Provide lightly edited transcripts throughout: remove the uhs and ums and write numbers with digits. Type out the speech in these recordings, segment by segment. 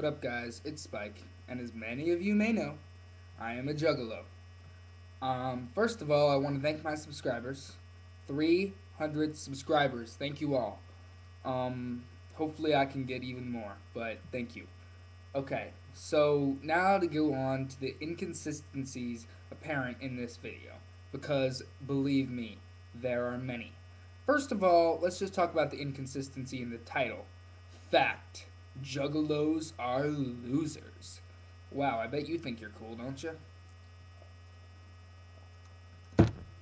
What up, guys? It's Spike, and as many of you may know, I am a juggalo. First of all, I want to thank my subscribers. 300 subscribers. Thank you all. Hopefully, I can get even more, but thank you. Okay, so now to go on to the inconsistencies apparent in this video, because believe me, there are many. First of all, let's just talk about the inconsistency in the title. Fact: Juggalos are losers. Wow, I bet you think you're cool, don't you?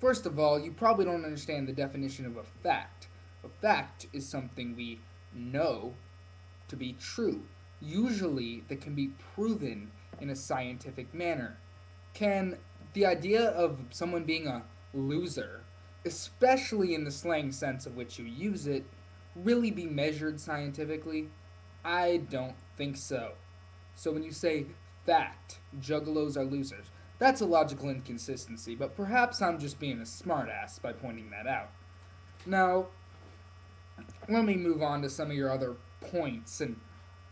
First of all, you probably don't understand the definition of a fact. A fact is something we know to be true, usually that can be proven in a scientific manner. Can the idea of someone being a loser, especially in the slang sense of which you use it, really be measured scientifically? I don't think so. So when you say fact, juggalos are losers, that's a logical inconsistency, but perhaps I'm just being a smartass by pointing that out. Now, let me move on to some of your other points and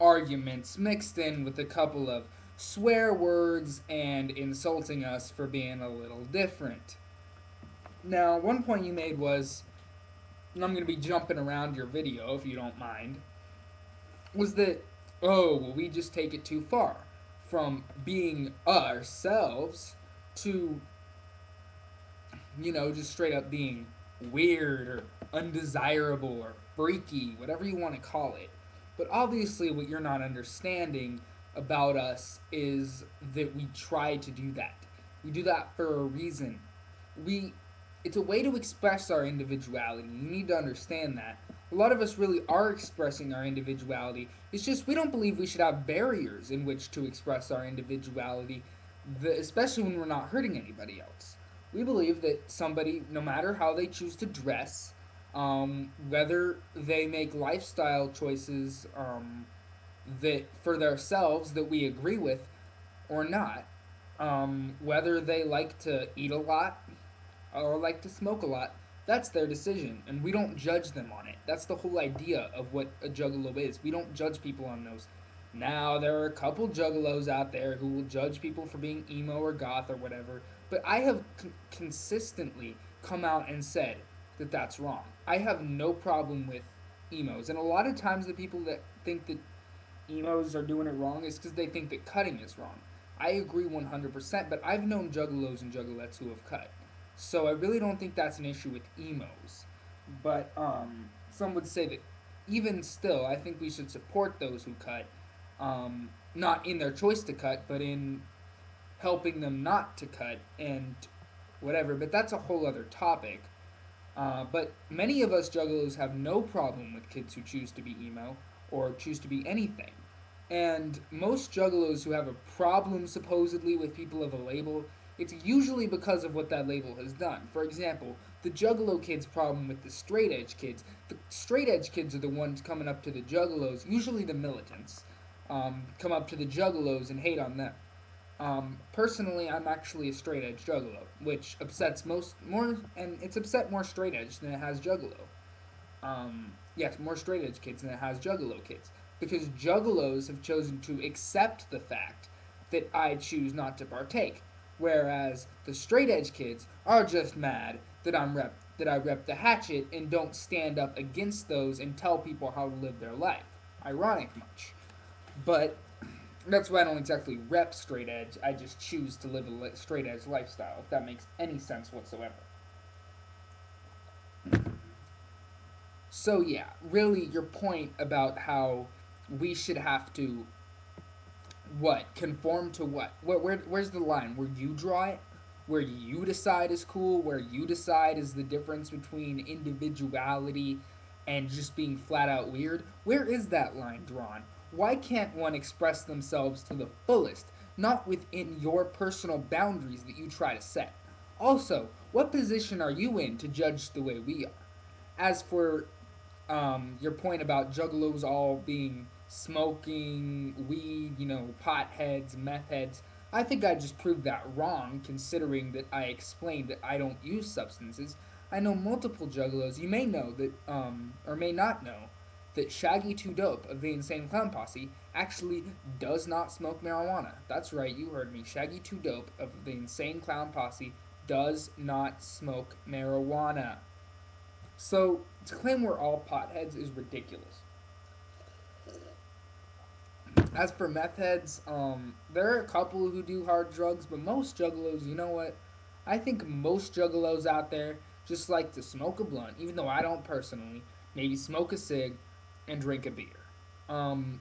arguments mixed in with a couple of swear words and insulting us for being a little different. Now, one point you made was, and I'm going to be jumping around your video if you don't mind, was that, oh, well, we just take it too far from being ourselves to, just straight up being weird or undesirable or freaky, whatever you want to call it. But obviously, what you're not understanding about us is that we try to do that. We do that for a reason. We it's a way to express our individuality. You need to understand that. A lot of us really are expressing our individuality. It's just we don't believe we should have barriers in which to express our individuality, especially when we're not hurting anybody else. We believe that somebody, no matter how they choose to dress, whether they make lifestyle choices that for themselves that we agree with or not, whether they like to eat a lot or like to smoke a lot, that's their decision, and we don't judge them on it. That's the whole idea of what a juggalo is. We don't judge people on those. Now, there are a couple juggalos out there who will judge people for being emo or goth or whatever, but I have consistently come out and said that that's wrong. I have no problem with emos, and a lot of times the people that think that emos are doing it wrong is because they think that cutting is wrong. I agree 100%, but I've known juggalos and juggalettes who have cut. So I really don't think that's an issue with emos. But some would say that even still, I think we should support those who cut, not in their choice to cut, but in helping them not to cut and whatever. But that's a whole other topic. But many of us juggalos have no problem with kids who choose to be emo or choose to be anything. And most juggalos who have a problem supposedly with people of a label, it's usually because of what that label has done. For example, the juggalo kids' problem with the straight edge kids. The straight edge kids are the ones coming up to the juggalos, usually the militants, come up to the juggalos and hate on them. Personally, I'm actually a straight edge juggalo, which upsets and it's upset more straight edge than it has juggalo. Yes, more straight edge kids than it has juggalo kids, because juggalos have chosen to accept the fact that I choose not to partake, whereas the straight edge kids are just mad that I rep the hatchet and don't stand up against those and tell people how to live their life. Ironic much, but that's why I don't exactly rep straight edge. I just choose to live a straight edge lifestyle, if that makes any sense whatsoever. So yeah, really your point about how we should have to what conform to what? Where's the line? Where you draw it? Where you decide is cool? Where you decide is the difference between individuality and just being flat out weird? Where is that line drawn? Why can't one express themselves to the fullest, not within your personal boundaries that you try to set? Also, what position are you in to judge the way we are? As for your point about juggalos all being smoking weed, potheads, meth heads, I think I just proved that wrong, considering that I explained that I don't use substances. I know multiple juggalos. You may know that, or may not know, that Shaggy 2 Dope of the Insane Clown Posse actually does not smoke marijuana. That's right, you heard me. Shaggy 2 Dope of the Insane Clown Posse does not smoke marijuana. So, to claim we're all potheads is ridiculous. As for meth heads, there are a couple who do hard drugs, but most juggalos, you know what? I think most juggalos out there just like to smoke a blunt, even though I don't personally. Maybe smoke a cig and drink a beer. Um,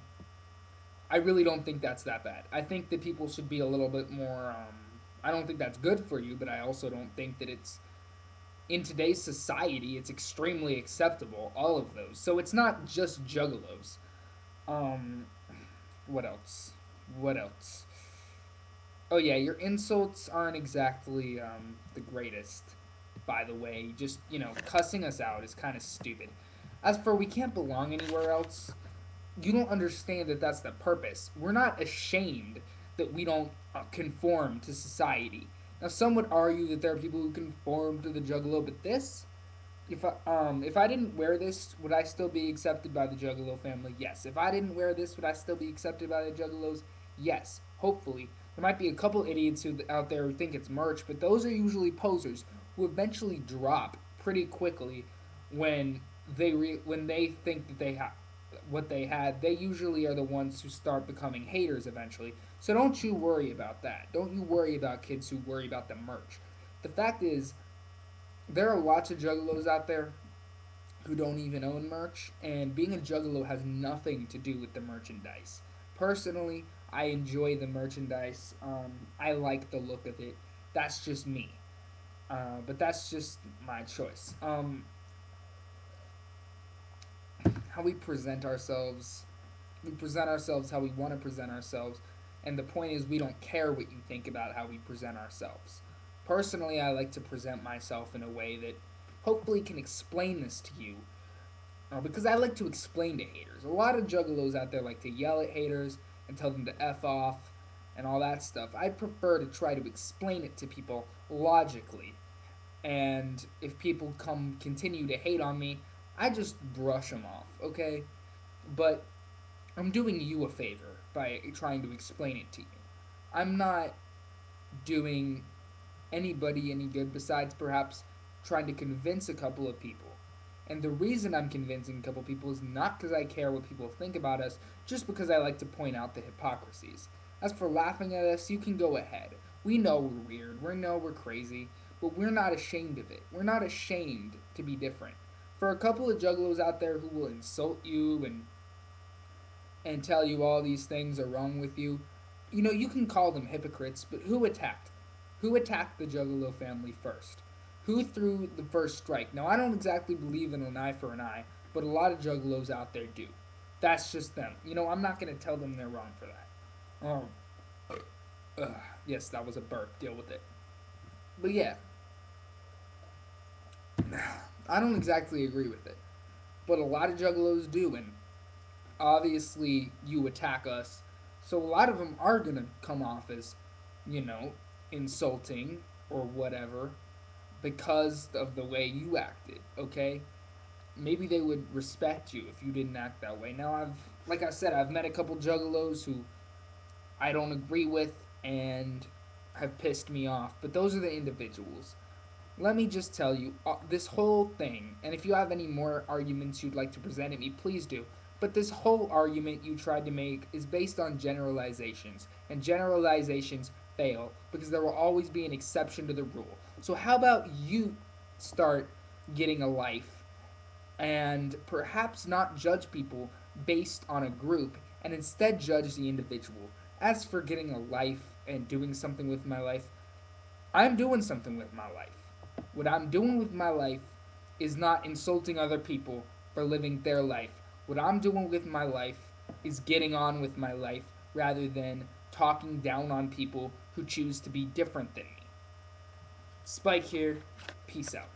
I really don't think that's that bad. I think that people should be a little bit more. I don't think that's good for you, but I also don't think that it's in today's society. It's extremely acceptable. All of those. So it's not just juggalos. Um, what else? What else? Oh yeah, your insults aren't exactly the greatest. By the way, just cussing us out is kind of stupid. As for we can't belong anywhere else, you don't understand that that's the purpose. We're not ashamed that we don't conform to society. Now, some would argue that there are people who conform to the Juggalo, but this, if I didn't wear this, would I still be accepted by the Juggalo family? Yes. If I didn't wear this, would I still be accepted by the Juggalos? Yes. Hopefully, there might be a couple idiots out there who think it's merch, but those are usually posers who eventually drop pretty quickly when when they think that they have what they had. They usually are the ones who start becoming haters eventually. So don't you worry about that. Don't you worry about kids who worry about the merch. The fact is, there are lots of juggalos out there who don't even own merch, and being a juggalo has nothing to do with the merchandise. Personally, I enjoy the merchandise. I like the look of it. That's just me. But that's just my choice. How we present ourselves how we want to present ourselves, and the point is we don't care what you think about how we present ourselves. Personally, I like to present myself in a way that hopefully can explain this to you, because I like to explain to haters. A lot of juggalos out there like to yell at haters and tell them to F off and all that stuff. I prefer to try to explain it to people logically. And if people continue to hate on me, I just brush them off, okay? But I'm doing you a favor by trying to explain it to you. I'm not doing anybody any good besides perhaps trying to convince a couple of people. And the reason I'm convincing a couple of people is not because I care what people think about us, just because I like to point out the hypocrisies. As for laughing at us, you can go ahead. We know we're weird, we know we're crazy, but we're not ashamed of it. We're not ashamed to be different. For a couple of juggalos out there who will insult you and tell you all these things are wrong with you, you can call them hypocrites, but who attacked them? Who attacked the Juggalo family first? Who threw the first strike? Now, I don't exactly believe in an eye for an eye, but a lot of Juggalos out there do. That's just them. I'm not going to tell them they're wrong for that. Yes, that was a burp. Deal with it. But yeah, I don't exactly agree with it. But a lot of Juggalos do, and obviously you attack us. So a lot of them are going to come off as, you know, insulting or whatever because of the way you acted, okay? Maybe they would respect you if you didn't act that way. Now, like I said, I've met a couple juggalos who I don't agree with and have pissed me off, but those are the individuals. Let me just tell you, this whole thing, and if you have any more arguments you'd like to present at me, please do. But this whole argument you tried to make is based on generalizations, and generalizations fail because there will always be an exception to the rule. So, how about you start getting a life and perhaps not judge people based on a group and instead judge the individual? As for getting a life and doing something with my life, I'm doing something with my life. What I'm doing with my life is not insulting other people for living their life. What I'm doing with my life is getting on with my life rather than talking down on people who choose to be different than me. Spike here. Peace out.